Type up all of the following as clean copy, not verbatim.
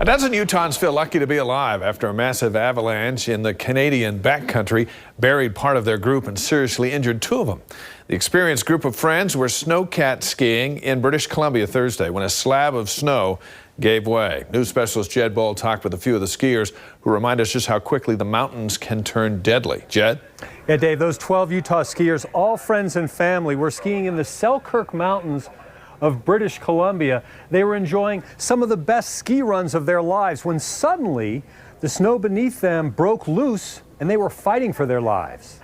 A dozen Utahns feel lucky to be alive after a massive avalanche in the Canadian backcountry buried part of their group and seriously injured two of them. The experienced group of friends were snowcat skiing in British Columbia Thursday when a slab of snow gave way. News specialist Jed Boal talked with a few of the skiers who remind us just how quickly the mountains can turn deadly. Jed? Yeah, Dave, those 12 Utah skiers, all friends and family, were skiing in the Selkirk Mountains of British Columbia. They were enjoying some of the best ski runs of their lives when suddenly the snow beneath them broke loose and they were fighting for their lives.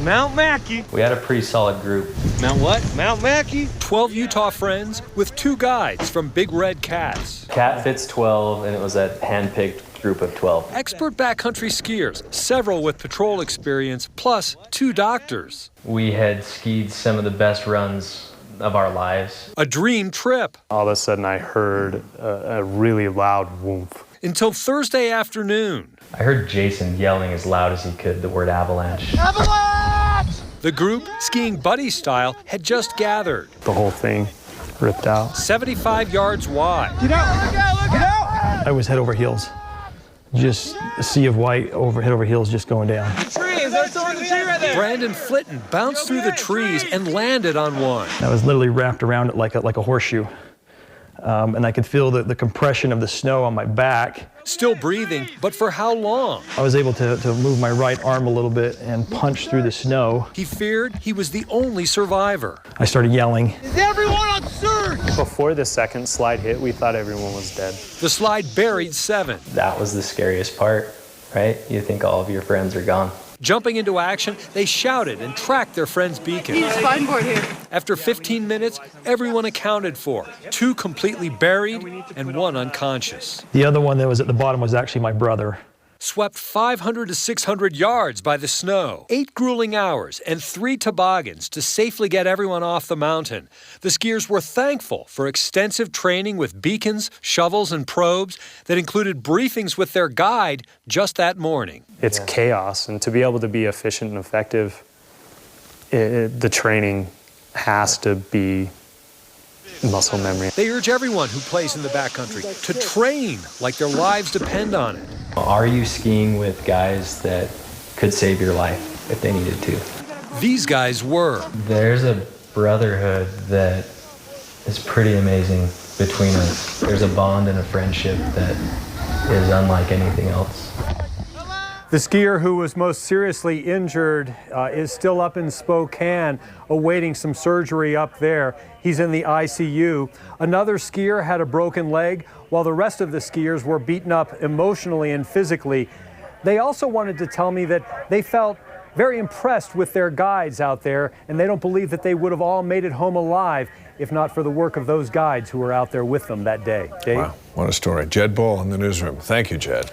Mount Mackey. We had a pretty solid group. Mount what? Mount Mackey. 12 Utah friends with 2 guides from Big Red Cats. Cat fits 12, and it was a hand-picked group of 12. Expert backcountry skiers, several with patrol experience, plus 2 doctors. We had skied some of the best runs of our lives. A dream trip. All of a sudden I heard a really loud whoomp. Until Thursday afternoon. I heard Jason yelling as loud as he could the word avalanche. Avalanche! The group, skiing buddy style, had just gathered. The whole thing ripped out. 75 yards wide. Get out! Look out! Look out! I was head over heels. Just a sea of white, head over heels, just going down. Trees! There's someone in the tree right there! Brandon Flitton bounced through the trees and landed on one. I was literally wrapped around it like a horseshoe. And I could feel the compression of the snow on my back. Still breathing, but for how long? I was able to move my right arm a little bit and punch through the snow. He feared he was the only survivor. I started yelling. Is everyone on search? Before the second slide hit, we thought everyone was dead. The slide buried 7. That was the scariest part, right? You think all of your friends are gone. Jumping into action, they shouted and tracked their friend's beacon. He's fine board here. After 15 minutes, everyone accounted for. 2 completely buried and 1 unconscious. The other one that was at the bottom was actually my brother. Swept 500 to 600 yards by the snow. 8 grueling hours and 3 toboggans to safely get everyone off the mountain. The skiers were thankful for extensive training with beacons, shovels, and probes that included briefings with their guide just that morning. It's chaos, and to be able to be efficient and effective, the training has to be muscle memory. They urge everyone who plays in the backcountry to train like their lives depend on it. Are you skiing with guys that could save your life if they needed to? These guys were. There's a brotherhood that is pretty amazing between us. There's a bond and a friendship that is unlike anything else. The skier who was most seriously injured is still up in Spokane, awaiting some surgery up there. He's in the ICU. Another skier had a broken leg, while the rest of the skiers were beaten up emotionally and physically. They also wanted to tell me that they felt very impressed with their guides out there, and they don't believe that they would have all made it home alive if not for the work of those guides who were out there with them that day. Dave? Wow, what a story. Jed Boal in the newsroom. Thank you, Jed.